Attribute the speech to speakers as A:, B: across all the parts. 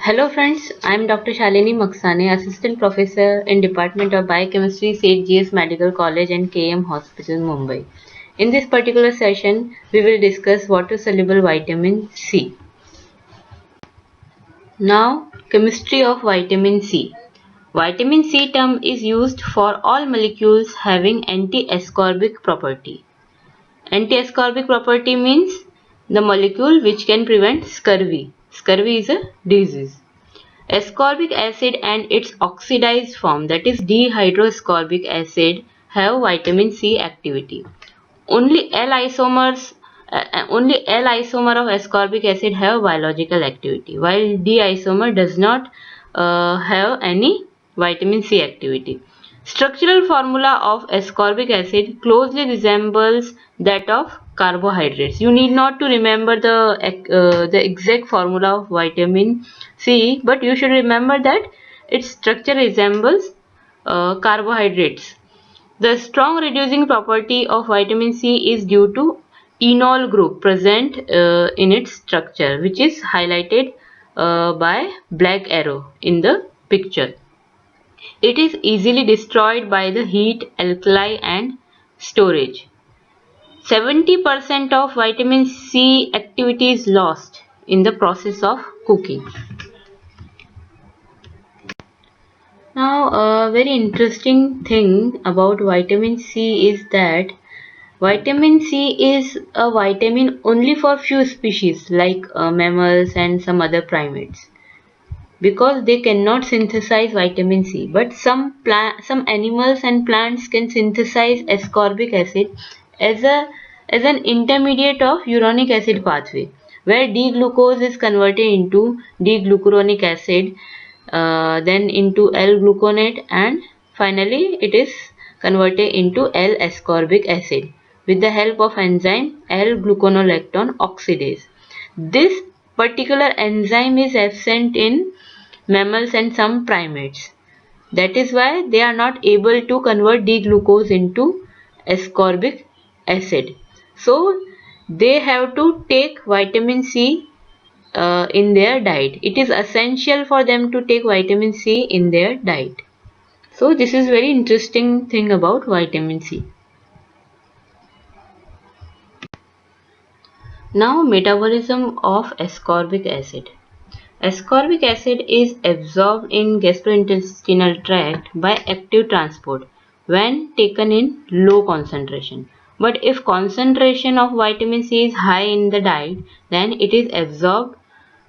A: Hello friends, I am Dr. Shalini Maksane, Assistant Professor in Department of Biochemistry, St. GS Medical College and KM Hospital, Mumbai. In this particular session, we will discuss water-soluble vitamin C. Now, chemistry of vitamin C. Vitamin C term is used for all molecules having anti-ascorbic property. Anti-ascorbic property means the molecule which can prevent scurvy. Scurvy is a disease. Ascorbic acid and its oxidized form, that is dehydroascorbic acid, have vitamin C activity. Only only L isomer of ascorbic acid have biological activity, while D isomer does not have any vitamin C activity. Structural formula of ascorbic acid closely resembles that of carbohydrates. You need not to remember the exact formula of vitamin C, but you should remember that its structure resembles carbohydrates. The strong reducing property of vitamin C is due to enol group present in its structure, which is highlighted by black arrow in the picture. It is easily destroyed by the heat, alkali and storage. 70% of vitamin C activity is lost in the process of cooking. Now, a very interesting thing about vitamin C is that vitamin C is a vitamin only for few species like mammals and some other primates, because they cannot synthesize vitamin C. But some animals and plants can synthesize ascorbic acid as an intermediate of uronic acid pathway, where D-glucose is converted into D-glucuronic acid, then into L-gluconate, and finally it is converted into L-ascorbic acid with the help of enzyme L-gluconolactone oxidase. This particular enzyme is absent in mammals and some primates. That is why they are not able to convert D-glucose into ascorbic acid. So they have to take vitamin C in their diet. It is essential for them to take vitamin C in their diet. So this is very interesting thing about vitamin C. Now, metabolism of ascorbic acid. Ascorbic acid is absorbed in gastrointestinal tract by active transport when taken in low concentration. But if concentration of vitamin C is high in the diet, then it is absorbed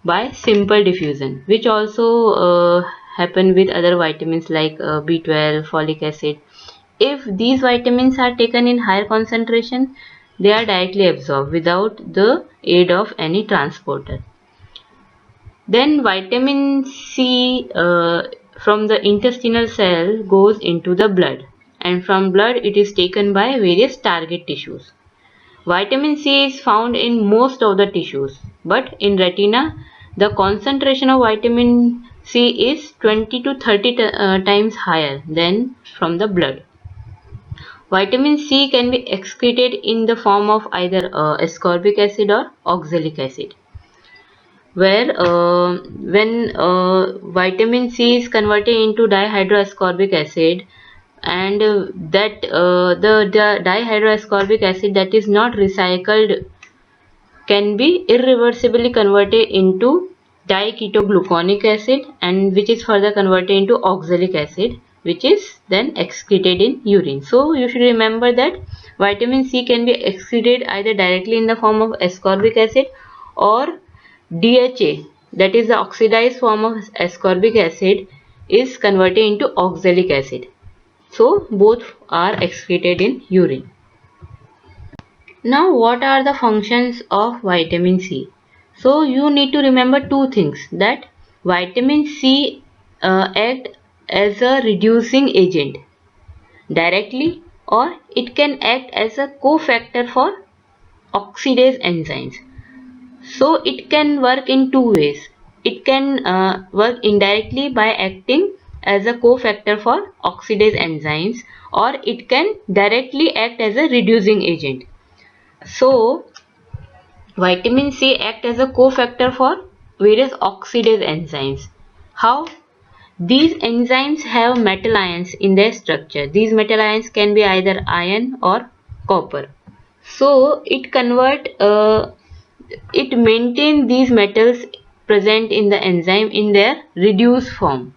A: by simple diffusion, which also happen with other vitamins like B12, folic acid. If these vitamins are taken in higher concentration, they are directly absorbed without the aid of any transporter. Then vitamin C from the intestinal cell goes into the blood, and from blood it is taken by various target tissues. Vitamin C is found in most of the tissues, but in retina the concentration of vitamin C is 20 to 30 times higher than from the blood. Vitamin C can be excreted in the form of either ascorbic acid or oxalic acid, where when vitamin C is converted into dihydroascorbic acid, and the dihydroascorbic acid that is not recycled can be irreversibly converted into diketogluconic acid, and which is further converted into oxalic acid, which is then excreted in urine. So you should remember that vitamin C can be excreted either directly in the form of ascorbic acid or DHA, that is the oxidized form of ascorbic acid, is converted into oxalic acid. So both are excreted in urine. Now, what are the functions of vitamin C? So you need to remember two things, that vitamin C act as a reducing agent directly, or it can act as a cofactor for oxidase enzymes. So it can work in two ways. It can work indirectly by acting as a cofactor for oxidase enzymes, or it can directly act as a reducing agent. So vitamin C act as a cofactor for various oxidase enzymes. How? These enzymes have metal ions in their structure. These metal ions can be either iron or copper. So it maintains these metals present in the enzyme in their reduced form.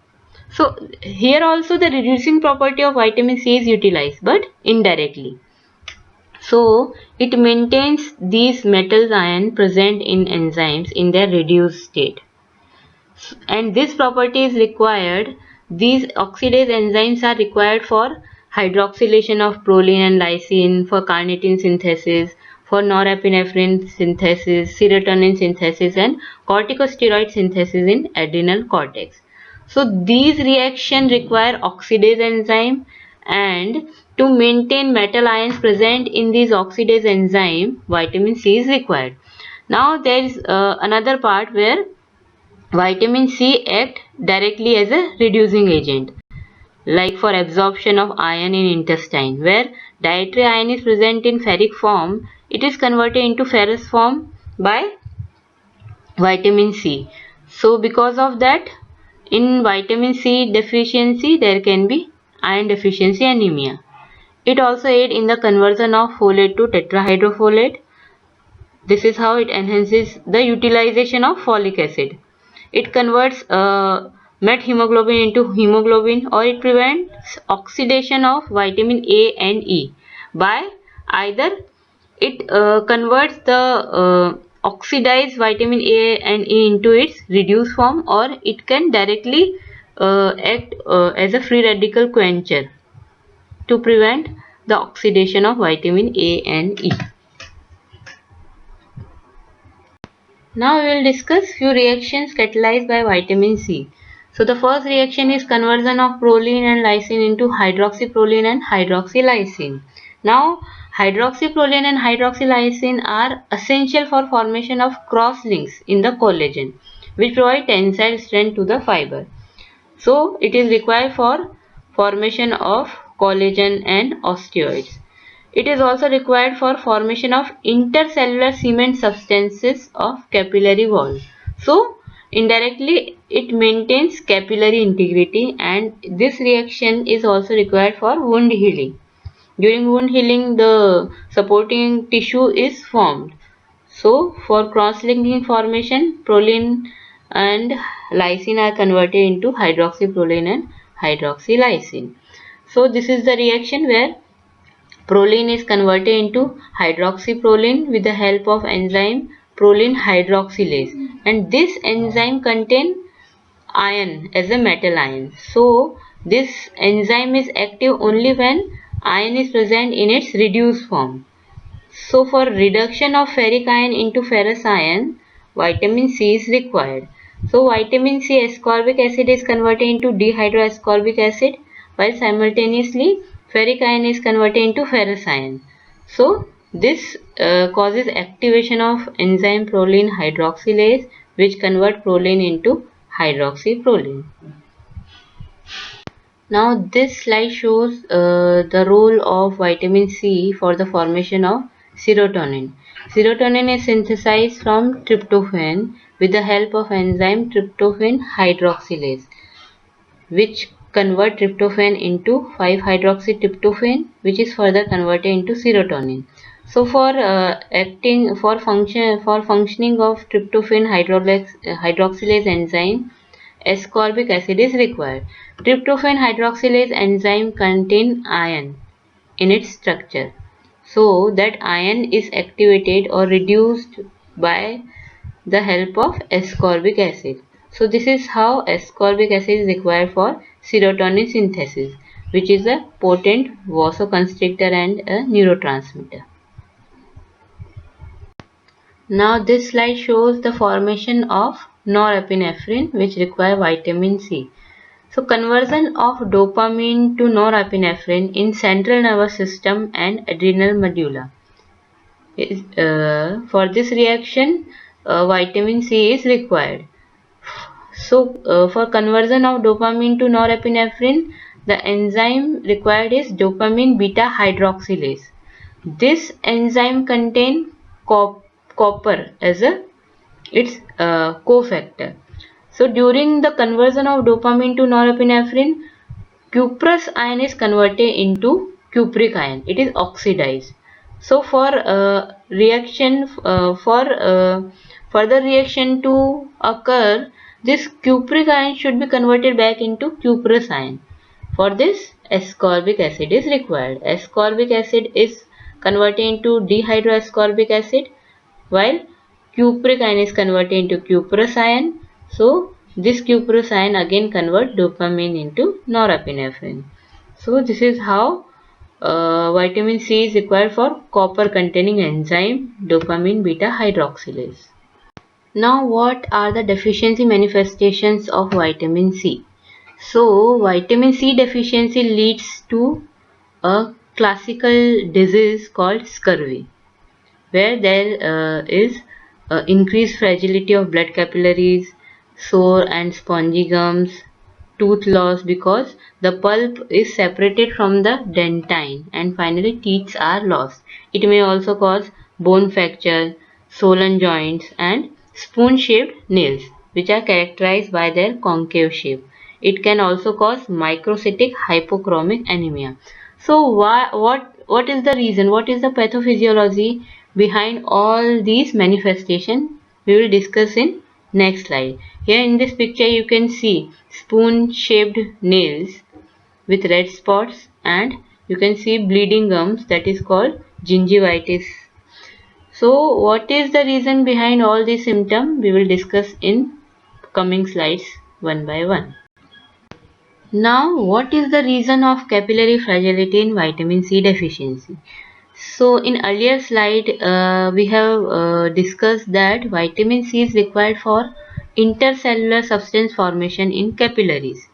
A: So here also the reducing property of vitamin C is utilized, but indirectly. So it maintains these metals ion present in enzymes in their reduced state. And this property is required. These oxidase enzymes are required for hydroxylation of proline and lysine, for carnitine synthesis, for norepinephrine synthesis, serotonin synthesis, and corticosteroid synthesis in adrenal cortex. So these reactions require oxidase enzyme, and to maintain metal ions present in these oxidase enzyme, vitamin C is required. Now there is another part where vitamin C acts directly as a reducing agent, like for absorption of iron in intestine. Where dietary iron is present in ferric form, it is converted into ferrous form by vitamin C. So because of that, in vitamin C deficiency, there can be iron deficiency anemia. It also aids in the conversion of folate to tetrahydrofolate. This is how it enhances the utilization of folic acid. It converts methemoglobin into hemoglobin, or it prevents oxidation of vitamin A and E by either it converts the oxidized vitamin A and E into its reduced form, or it can directly act as a free radical quencher to prevent the oxidation of vitamin A and E. Now we will discuss few reactions catalyzed by vitamin C. So the first reaction is conversion of proline and lysine into hydroxyproline and hydroxylysine. Now hydroxyproline and hydroxylysine are essential for formation of cross links in the collagen, which provide tensile strength to the fiber. So it is required for formation of collagen and osteoids. It is also required for formation of intercellular cement substances of capillary wall. So indirectly it maintains capillary integrity, and this reaction is also required for wound healing. During wound healing, the supporting tissue is formed. So for cross-linking formation, proline and lysine are converted into hydroxyproline and hydroxylysine. So this is the reaction where proline is converted into hydroxyproline with the help of enzyme proline hydroxylase, and this enzyme contains iron as a metal ion. So this enzyme is active only when iron is present in its reduced form. So for reduction of ferric ion into ferrous ion, vitamin C is required. So vitamin C ascorbic acid is converted into dihydroascorbic acid, while simultaneously ferric ion is converted into ferrous ion. So this causes activation of enzyme proline hydroxylase, which convert proline into hydroxyproline. Now this slide shows the role of vitamin C for the formation of serotonin. Serotonin is synthesized from tryptophan with the help of enzyme tryptophan hydroxylase, which convert tryptophan into 5-hydroxytryptophan, which is further converted into serotonin. So for functioning of tryptophan hydroxylase enzyme, ascorbic acid is required. Tryptophan hydroxylase enzyme contains iron in its structure, so that iron is activated or reduced by the help of ascorbic acid. So this is how ascorbic acid is required for serotonin synthesis, which is a potent vasoconstrictor and a neurotransmitter. Now this slide shows the formation of norepinephrine, which require vitamin C. So conversion of dopamine to norepinephrine in central nervous system and adrenal medulla. For this reaction, vitamin C is required. So for conversion of dopamine to norepinephrine, the enzyme required is dopamine beta hydroxylase. This enzyme contains copper as its cofactor. So during the conversion of dopamine to norepinephrine, cuprous ion is converted into cupric ion. It is oxidized. So for reaction for further reaction to occur, this cupric ion should be converted back into cuprous ion. For this, ascorbic acid is required. Ascorbic acid is converted into dihydroascorbic acid, while cupric ion is converted into cuprous ion. So this cuprous ion again convert dopamine into norepinephrine. So this is how vitamin C is required for copper containing enzyme dopamine beta hydroxylase. Now what are the deficiency manifestations of vitamin C? So vitamin C deficiency leads to a classical disease called scurvy, where there is increased fragility of blood capillaries, sore and spongy gums, tooth loss because the pulp is separated from the dentine, and finally teeth are lost. It may also cause bone fracture, swollen joints, and spoon-shaped nails, which are characterized by their concave shape. It can also cause microcytic hypochromic anemia. So what is the reason? What is the pathophysiology behind all these manifestations? We will discuss in next slide. Here in this picture you can see spoon shaped nails with red spots, and you can see bleeding gums, that is called gingivitis. So what is the reason behind all these symptoms? We will discuss in coming slides one by one. Now what is the reason of capillary fragility in vitamin C deficiency? So in earlier slide we have discussed that vitamin C is required for intercellular substance formation in capillaries.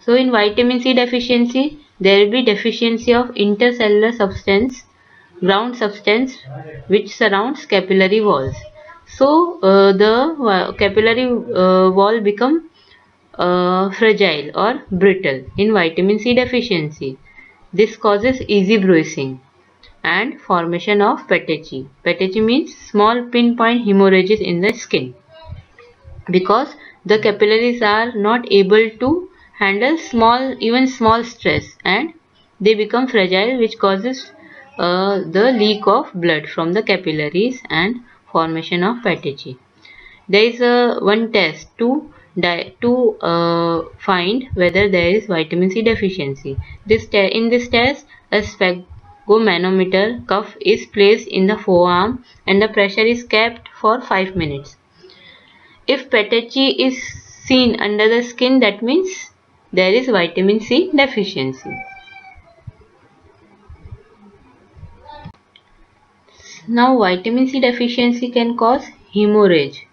A: So in vitamin C deficiency there will be deficiency of intercellular substance, ground substance which surrounds capillary walls. So the capillary wall become fragile or brittle in vitamin C deficiency. This causes easy bruising and formation of petechiae. Petechiae means small pinpoint hemorrhages in the skin, because the capillaries are not able to handle even small stress, and they become fragile, which causes the leak of blood from the capillaries and formation of petechiae. There is one test to find whether there is vitamin C deficiency. In this test, a sphygmomanometer cuff is placed in the forearm and the pressure is kept for 5 minutes. If petechiae is seen under the skin, that means there is vitamin C deficiency. Now vitamin C deficiency can cause hemorrhage,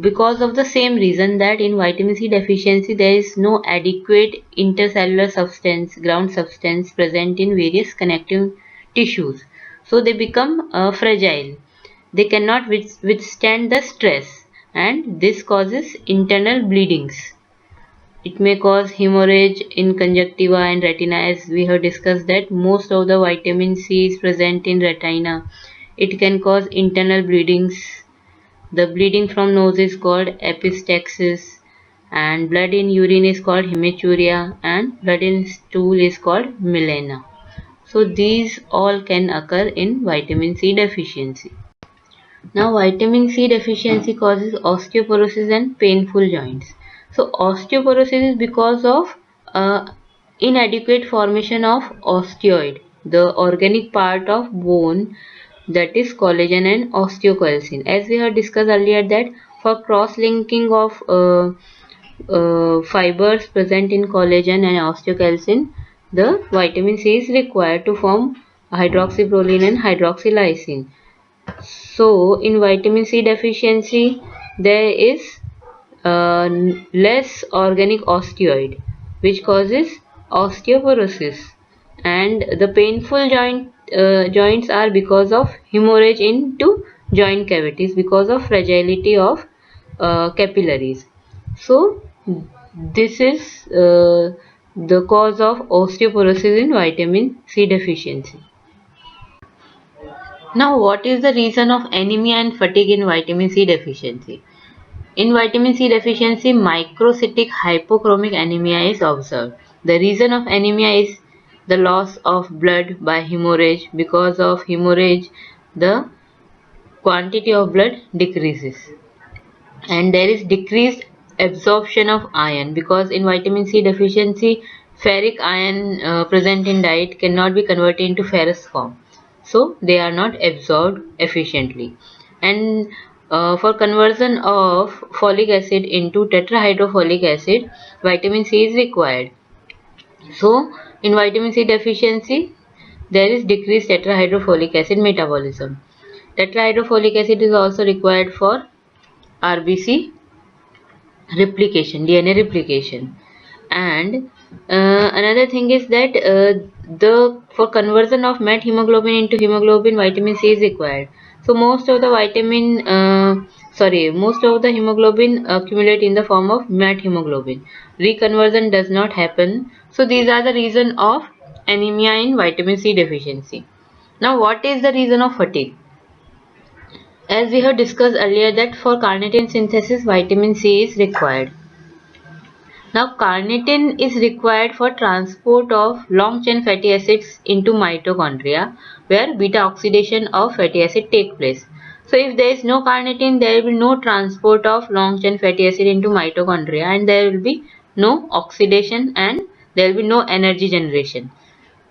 A: because of the same reason that in vitamin C deficiency there is no adequate intercellular substance, ground substance present in various connective tissues. So they become fragile. They cannot withstand the stress, and this causes internal bleedings. It may cause hemorrhage in conjunctiva and retina, as we have discussed that most of the vitamin C is present in retina. It can cause internal bleedings. The bleeding from nose is called epistaxis, and blood in urine is called hematuria, and blood in stool is called melena. So these all can occur in vitamin C deficiency. Now vitamin C deficiency causes osteoporosis and painful joints. So osteoporosis is because of inadequate formation of osteoid, the organic part of bone, that is collagen and osteocalcin. As we have discussed earlier that for cross-linking of fibers present in collagen and osteocalcin, the vitamin C is required to form hydroxyproline and hydroxylysine. So in vitamin C deficiency there is less organic osteoid, which causes osteoporosis, and the painful joints are because of hemorrhage into joint cavities because of fragility of capillaries. So this is the cause of osteoporosis in vitamin C deficiency. Now, what is the reason of anemia and fatigue in vitamin C deficiency? In vitamin C deficiency, microcytic hypochromic anemia is observed. The reason of anemia is the loss of blood by hemorrhage. Because of hemorrhage, the quantity of blood decreases. And there is decreased absorption of iron, because in vitamin C deficiency, ferric ion present in diet cannot be converted into ferrous form, so they are not absorbed efficiently. And for conversion of folic acid into tetrahydrofolic acid, vitamin C is required. So in vitamin C deficiency, there is decreased tetrahydrofolic acid metabolism. Tetrahydrofolic acid is also required for RBC replication, DNA replication. And another thing is that the for conversion of methemoglobin into hemoglobin, vitamin C is required. So most of the most of the hemoglobin accumulate in the form of methemoglobin. Reconversion does not happen. So these are the reason of anemia in vitamin C deficiency. Now, what is the reason of fatigue? As we have discussed earlier that for carnitine synthesis, vitamin C is required. Now, carnitine is required for transport of long-chain fatty acids into mitochondria, where beta oxidation of fatty acid take place. So, if there is no carnitine, there will be no transport of long-chain fatty acid into mitochondria, and there will be no oxidation, and there will be no energy generation.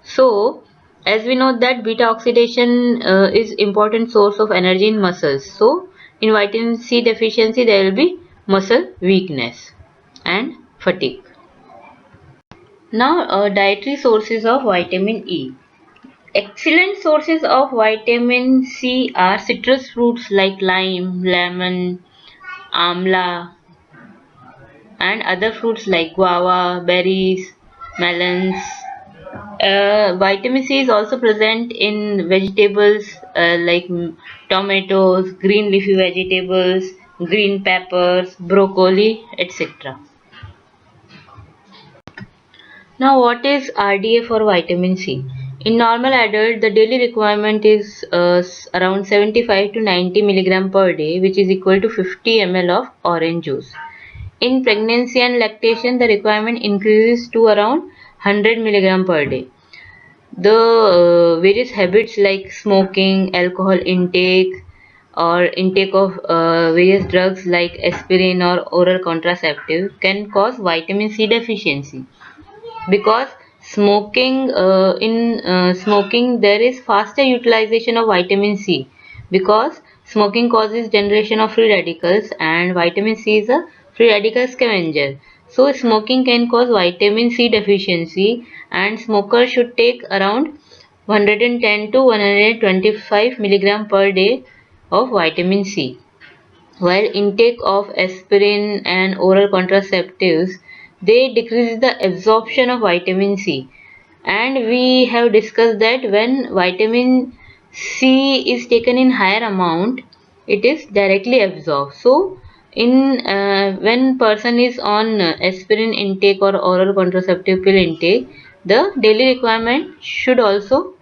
A: So, as we know that beta oxidation is important source of energy in muscles. So, in vitamin C deficiency, there will be muscle weakness and fatigue. Now, dietary sources of vitamin E. Excellent sources of vitamin C are citrus fruits like lime, lemon, amla, and other fruits like guava, berries, melons. Vitamin C is also present in vegetables like tomatoes, green leafy vegetables, green peppers, broccoli, etc. Now, what is RDA for vitamin C? In normal adult, the daily requirement is around 75 to 90 milligram per day, which is equal to 50 ml of orange juice. In pregnancy and lactation, the requirement increases to around 100 milligram per day. The various habits like smoking, alcohol intake, or intake of various drugs like aspirin or oral contraceptive can cause vitamin C deficiency, because smoking there is faster utilization of vitamin C, because smoking causes generation of free radicals and vitamin C is a free radical scavenger. So smoking can cause vitamin C deficiency, and smokers should take around 110 to 125 milligram per day of vitamin C, while intake of aspirin and oral contraceptives, they decrease the absorption of vitamin C. And we have discussed that when vitamin C is taken in higher amount, it is directly absorbed. So, in when person is on aspirin intake or oral contraceptive pill intake, the daily requirement should also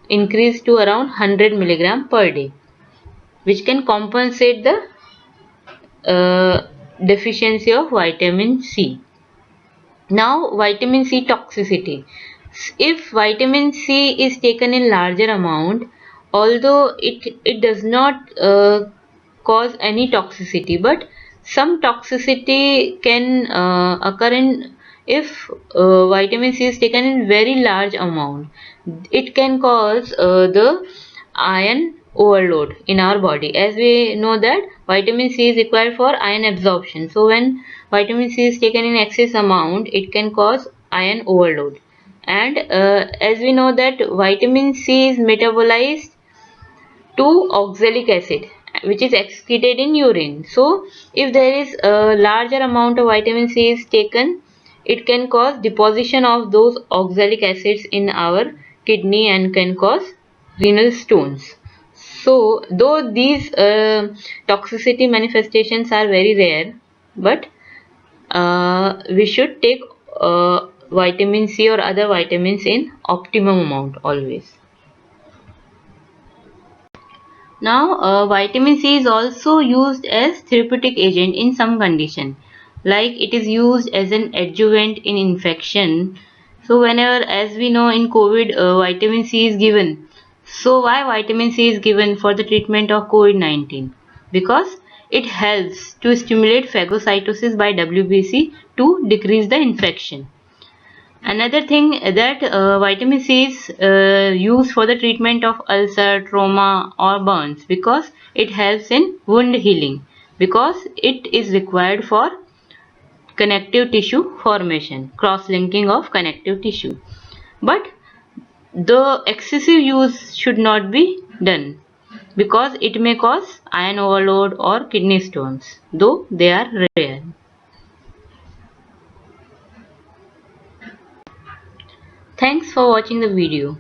A: increase to around 100 milligram per day, which can compensate the deficiency of vitamin C. Now, vitamin C toxicity. If vitamin C is taken in larger amount, although it does not cause any toxicity, but some toxicity can occur in if vitamin C is taken in very large amount. It can cause the iron overload in our body. As we know that vitamin C is required for iron absorption. So when vitamin C is taken in excess amount, it can cause iron overload. And as we know that vitamin C is metabolized to oxalic acid, which is excreted in urine. So if there is a larger amount of vitamin C is taken, it can cause deposition of those oxalic acids in our kidney and can cause renal stones. So though these toxicity manifestations are very rare, but we should take vitamin C or other vitamins in optimum amount always. Now, vitamin C is also used as therapeutic agent in some condition, like it is used as an adjuvant in infection. So, whenever, as we know in COVID, vitamin C is given. So, why vitamin C is given for the treatment of COVID-19? Because it helps to stimulate phagocytosis by WBC to decrease the infection. Another thing that vitamin C is used for the treatment of ulcer, trauma or burns because it helps in wound healing because it is required for connective tissue formation, cross-linking of connective tissue. But the excessive use should not be done because it may cause iron overload or kidney stones, though they are rare. Thanks for watching the video.